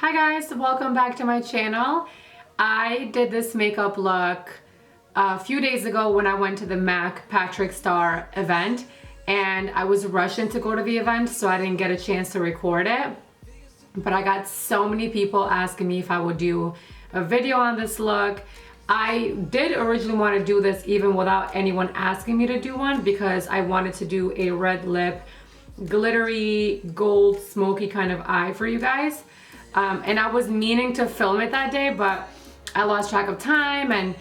Hi guys, welcome back to my channel. I did this makeup look a few days ago when I went to the MAC Patrick Star event, and I was rushing to go to the event, so I didn't get a chance to record it. But I got so many people asking me if I would do a video on this look. I did originally want to do this even without anyone asking me to do one, because I wanted to do a red lip, glittery, gold, smoky kind of eye for you guys. And I was meaning to film it that day, but I lost track of time and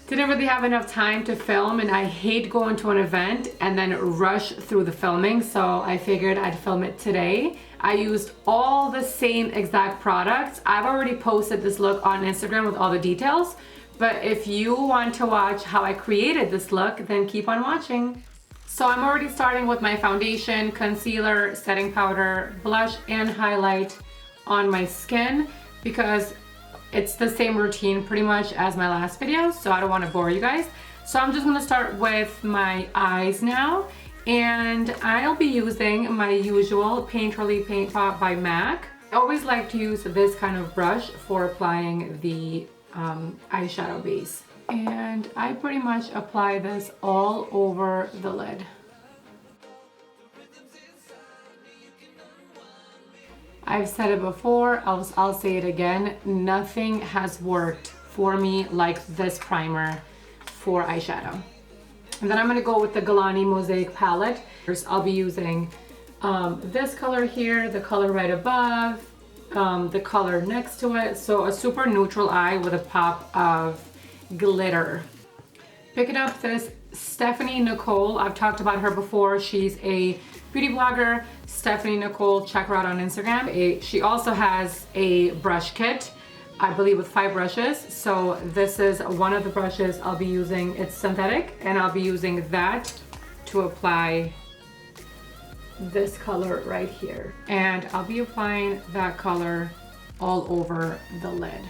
didn't really have enough time to film, and I hate going to an event and then rush through the filming, so I figured I'd film it today. I used all the same exact products. I've already posted this look on Instagram with all the details, but if you want to watch how I created this look, then keep on watching. So I'm already starting with my foundation, concealer, setting powder, blush, and highlight on my skin, because it's the same routine pretty much as my last video, so I don't want to bore you guys. So I'm just going to start with my eyes now, and I'll be using my usual Painterly Paint Pot by MAC. I always like to use this kind of brush for applying the eyeshadow base, and I pretty much apply this all over the lid. I've said it before, I'll say it again, nothing has worked for me like this primer for eyeshadow. And then I'm going to go with the Gallany Mosaic palette. First, I'll be using this color here, the color right above, the color next to it, so a super neutral eye with a pop of glitter. Picking up this Stephanie Nicole, I've talked about her before, she's a beauty blogger. Stephanie Nicole, check her out on Instagram. She also has a brush kit, I believe with 5 brushes. So this is one of the brushes I'll be using. It's synthetic, and I'll be using that to apply this color right here. And I'll be applying that color all over the lid,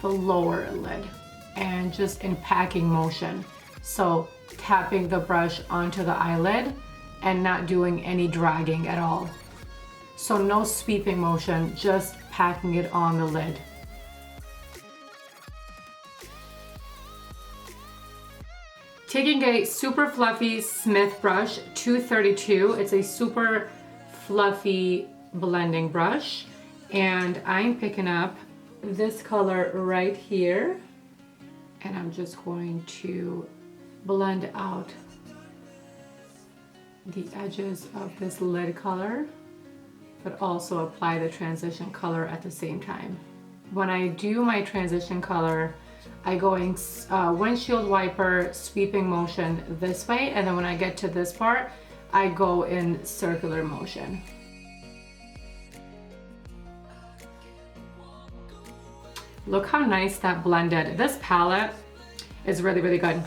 the lower lid, and just in packing motion. So tapping the brush onto the eyelid and not doing any dragging at all. So no sweeping motion, just packing it on the lid. Taking a super fluffy Smith brush, 232. It's a super fluffy blending brush. And I'm picking up this color right here. And I'm just going to blend out the edges of this lid color, but also apply the transition color at the same time. When I do my transition color, I go in windshield wiper sweeping motion this way, and then when I get to this part, I go in circular motion. Look how nice that blended. This palette is really, really good.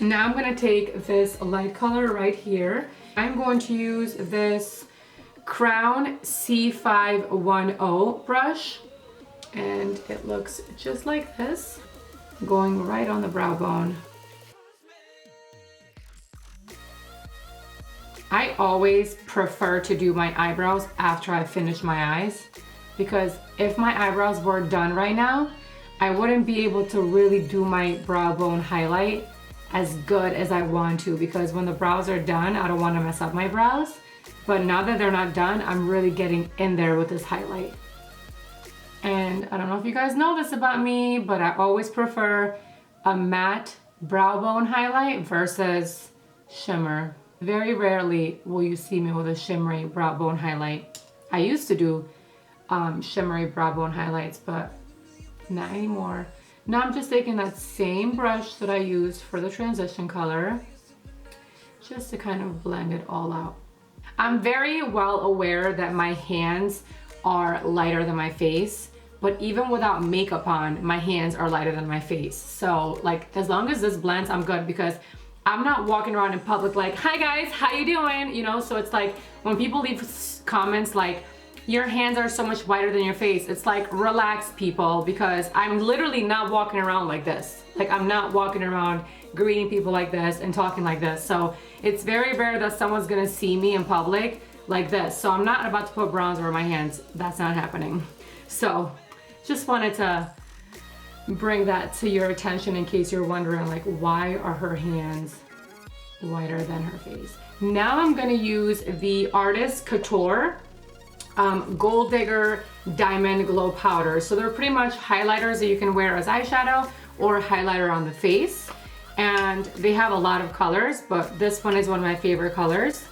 Now I'm going to take this light color right here. I'm going to use this Crown C510 brush, and it looks just like this, going right on the brow bone. I always prefer to do my eyebrows after I finish my eyes, because if my eyebrows were done right now, I wouldn't be able to really do my brow bone highlight as good as I want to, because when the brows are done, I don't want to mess up my brows. But now that they're not done, I'm really getting in there with this highlight. And I don't know if you guys know this about me, but I always prefer a matte brow bone highlight versus shimmer. Very rarely will you see me with a shimmery brow bone highlight. I used to do shimmery brow bone highlights, but not anymore. Now I'm just taking that same brush that I used for the transition color, just to kind of blend it all out. I'm very well aware that my hands are lighter than my face, but even without makeup on, my hands are lighter than my face. So like, as long as this blends, I'm good, because I'm not walking around in public like, hi guys, how you doing? You know, so it's like when people leave comments like, your hands are so much whiter than your face, it's like, relax people, because I'm literally not walking around like this. Like, I'm not walking around greeting people like this and talking like this. So it's very rare that someone's gonna see me in public like this. So I'm not about to put bronzer on my hands. That's not happening. So Just wanted to bring that to your attention in case you're wondering, like, why are her hands whiter than her face? Now I'm gonna use the Artist Couture Gold Digger Diamond Glow Powder. So they're pretty much highlighters that you can wear as eyeshadow or highlighter on the face. And they have a lot of colors, but this one is one of my favorite colors.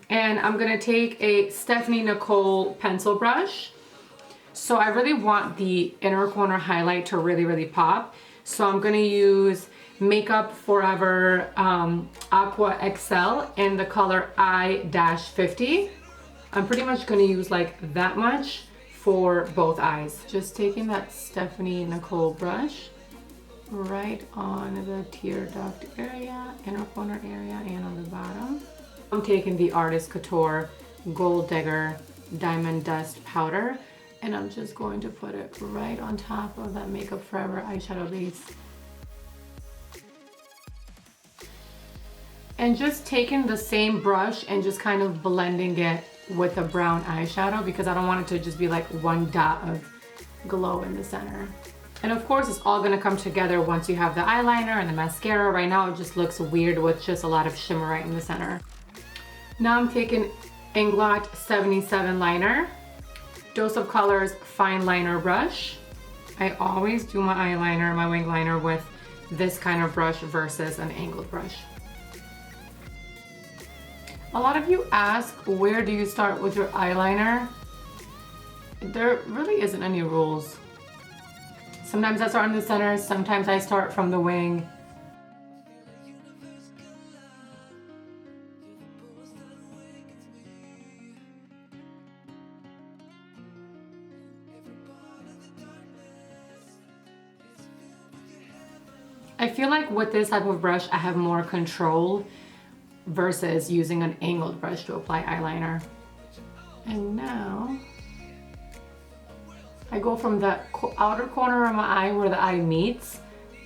And I'm gonna take a Stephanie Nicole pencil brush. So I really want the inner corner highlight to really pop. So I'm gonna use Makeup Forever Aqua XL in the color I-50. I'm pretty much gonna use like that much for both eyes. Just taking that Stephanie Nicole brush right on the tear duct area, inner corner area, and on the bottom. I'm taking the Artist Couture Gold Digger Diamond Dust Powder, and I'm just going to put it right on top of that Makeup Forever eyeshadow base. And just taking the same brush and just kind of blending it with a brown eyeshadow, because I don't want it to just be like one dot of glow in the center. And of course, it's all gonna come together once you have the eyeliner and the mascara. Right now, it just looks weird with just a lot of shimmer right in the center. Now I'm taking Inglot 77 liner, Dose of Colors fine liner brush. I always do my eyeliner, my wing liner with this kind of brush versus an angled brush. A lot of you ask, where do you start with your eyeliner? There really isn't any rules. Sometimes I start in the center, sometimes I start from the wing. I feel like with this type of brush, I have more control versus using an angled brush to apply eyeliner. And now I go from the outer corner of my eye where the eye meets.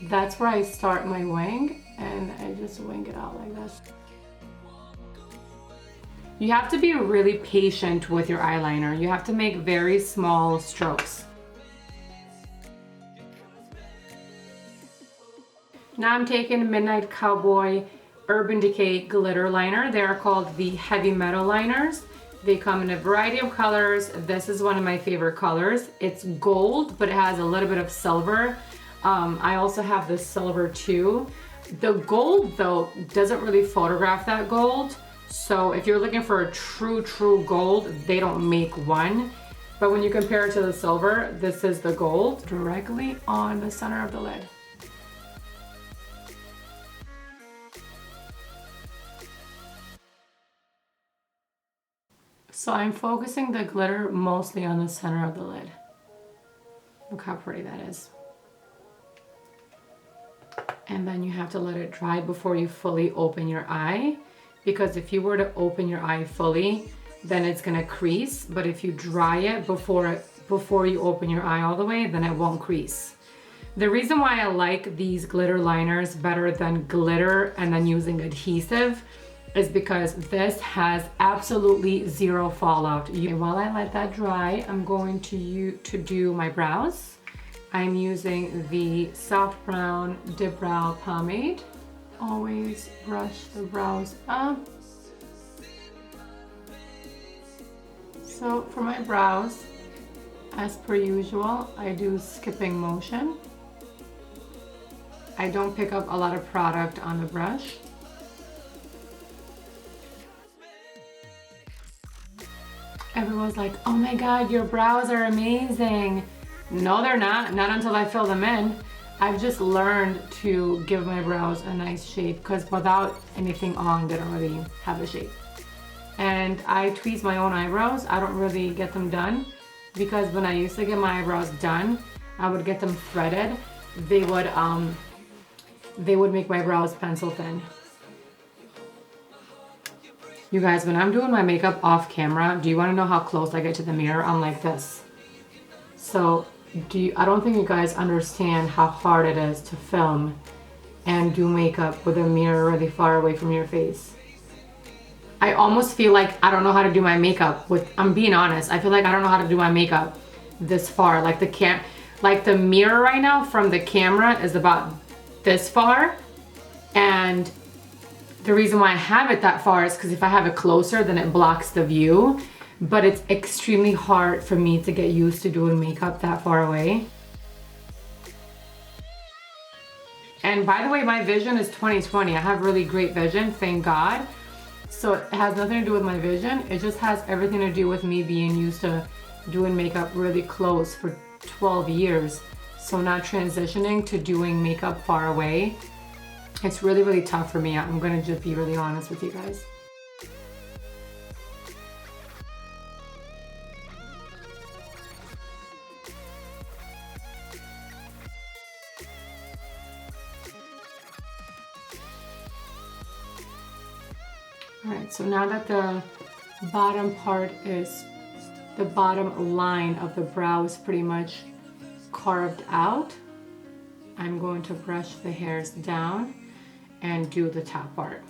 That's where I start my wing, and I just wing it out like this. You have to be really patient with your eyeliner. You have to make very small strokes. Now I'm taking Midnight Cowboy Urban Decay glitter liner. They are called the heavy metal liners. They come in a variety of colors. This is one of my favorite colors. It's gold, but it has a little bit of silver. I also have the silver too. The gold though doesn't really photograph that gold. So if you're looking for a true gold, they don't make one. But when you compare it to the silver, this is the gold directly on the center of the lid. So I'm focusing the glitter mostly on the center of the lid. Look how pretty that is. And then you have to let it dry before you fully open your eye, because if you were to open your eye fully, then it's gonna crease. But if you dry it before you open your eye all the way, then it won't crease. The reason why I like these glitter liners better than glitter and then using adhesive is because this has absolutely zero fallout. While I let that dry, I'm going to do my brows. I'm using the soft brown Dipbrow pomade. Always brush the brows up. So for my brows, as per usual, I do skipping motion. I don't pick up a lot of product on the brush. Everyone's like, oh my God, your brows are amazing. No, they're not until I fill them in. I've just learned to give my brows a nice shape, because without anything on, they don't really have a shape. And I tweeze my own eyebrows. I don't really get them done, because when I used to get my eyebrows done, I would get them threaded. They would make my brows pencil thin. You guys, when I'm doing my makeup off camera, do you want to know how close I get to the mirror? I'm like this. So I don't think you guys understand how hard it is to film and do makeup with a mirror really far away from your face. I almost feel like I don't know how to do my makeup I'm being honest. I feel like I don't know how to do my makeup this far. Like Like the mirror right now from the camera is about this far, and the reason why I have it that far is because if I have it closer, then it blocks the view. But it's extremely hard for me to get used to doing makeup that far away. And by the way, my vision is 20/20. I have really great vision, thank God. So it has nothing to do with my vision. It just has everything to do with me being used to doing makeup really close for 12 years. So now transitioning to doing makeup far away, it's really, really tough for me. I'm gonna just be really honest with you guys. All right, so now that the bottom part is, the bottom line of the brow is pretty much carved out, I'm going to brush the hairs down and do the top part.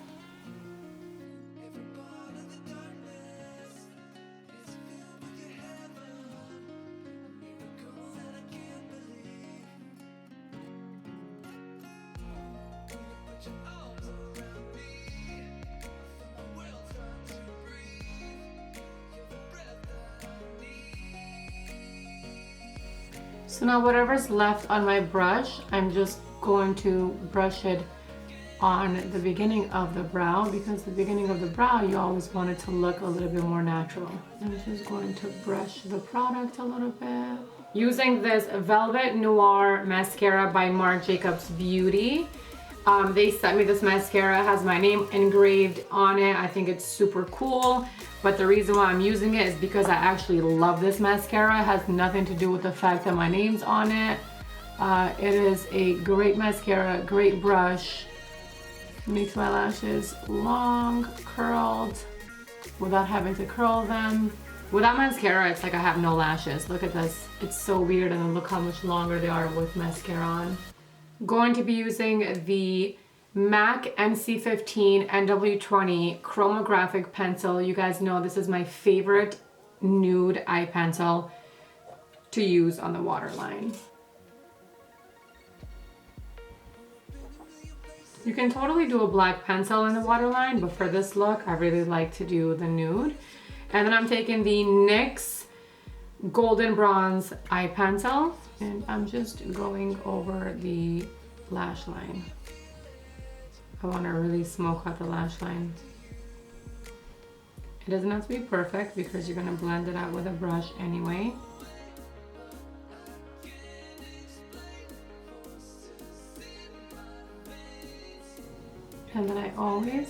So now whatever's left on my brush, I'm just going to brush it on the beginning of the brow, because the beginning of the brow, you always want it to look a little bit more natural. I'm just going to brush the product a little bit. Using this Velvet Noir mascara by Marc Jacobs Beauty. They sent me this mascara, it has my name engraved on it. I think it's super cool, but the reason why I'm using it is because I actually love this mascara. It has nothing to do with the fact that my name's on it. It is a great mascara, great brush. Makes my lashes long, curled, without having to curl them. Without mascara, it's like I have no lashes. Look at this, it's so weird, and then look how much longer they are with mascara on. Going to be using the MAC NC15 NW20 Chromographic pencil. You guys know this is my favorite nude eye pencil to use on the waterline. You can totally do a black pencil in the waterline, but for this look, I really like to do the nude. And then I'm taking the NYX Golden Bronze Eye pencil, and I'm just going over the lash line. I want to really smoke out the lash line. It doesn't have to be perfect because you're going to blend it out with a brush anyway. And then I always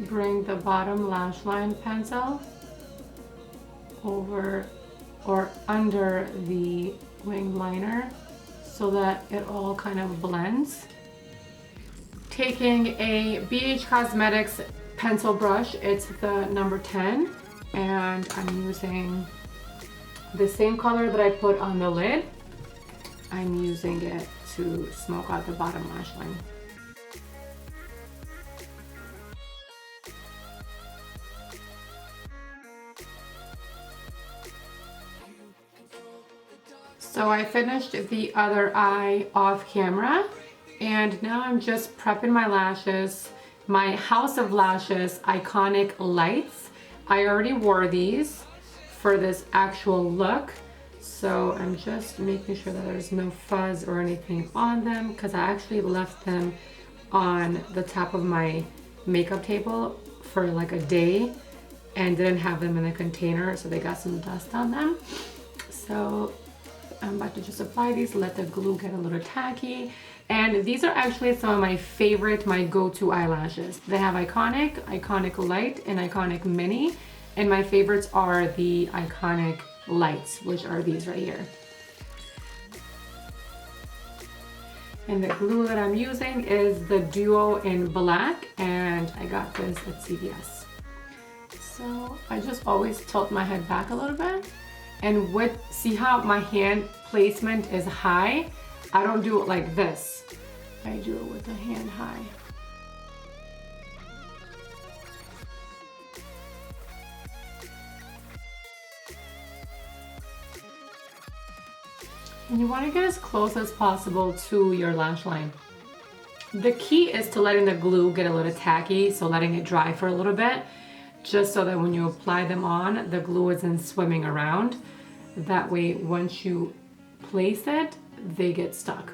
bring the bottom lash line pencil over or under the wing liner so that it all kind of blends. Taking a BH Cosmetics pencil brush, it's the number 10, and I'm using the same color that I put on the lid. I'm using it to smoke out the bottom lash line. So I finished the other eye off camera, and now I'm just prepping my lashes. My House of Lashes Iconic Lights. I already wore these for this actual look, so I'm just making sure that there's no fuzz or anything on them, because I actually left them on the top of my makeup table for like a day and didn't have them in a container, so they got some dust on them. So I'm about to just apply these, let the glue get a little tacky. And these are actually some of my favorite, my go-to eyelashes. They have Iconic, Iconic Light, and Iconic Mini. And my favorites are the Iconic Lights, which are these right here. And the glue that I'm using is the Duo in black, and I got this at CVS. So I just always tilt my head back a little bit. And with, see how my hand placement is high? I don't do it like this. I do it with the hand high. And you want to get as close as possible to your lash line. The key is to letting the glue get a little tacky, so letting it dry for a little bit, just so that when you apply them on, the glue isn't swimming around. That way, once you place it, they get stuck.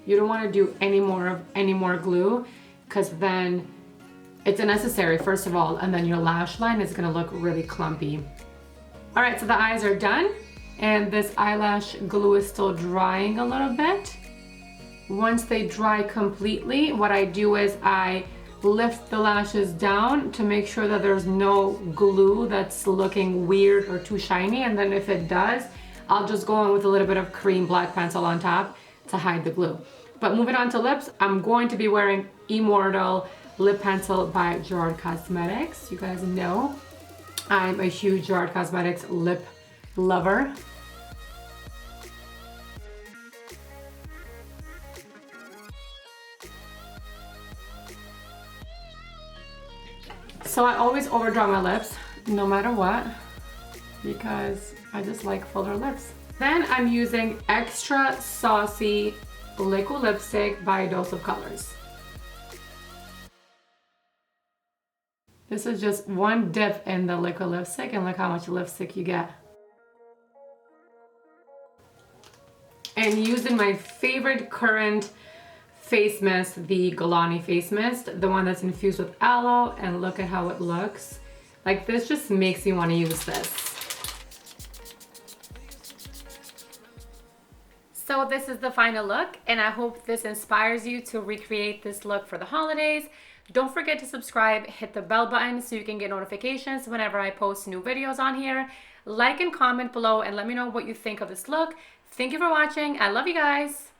You don't want to do any more glue, because then it's unnecessary, first of all, and then your lash line is going to look really clumpy. All right, so the eyes are done, and this eyelash glue is still drying a little bit. Once they dry completely, what I do is I lift the lashes down to make sure that there's no glue that's looking weird or too shiny, and then if it does, I'll just go in with a little bit of cream black pencil on top to hide the glue. But moving on to lips, I'm going to be wearing Immortal lip pencil by Gerard Cosmetics. You guys know I'm a huge Gerard Cosmetics lip lover. So I always overdraw my lips, no matter what, because I just like fuller lips. Then I'm using Extra Saucy liquid lipstick by Dose of Colors. This is just one dip in the liquid lipstick, and look how much lipstick you get. And using my favorite current face mist, the Gallany face mist, the one that's infused with aloe, and look at how it looks. Like, this just makes me want to use this. So this is the final look, and I hope this inspires you to recreate this look for the holidays. Don't forget to subscribe, hit the bell button so you can get notifications whenever I post new videos on here. Like and comment below and let me know what you think of this look. Thank you for watching. I love you guys.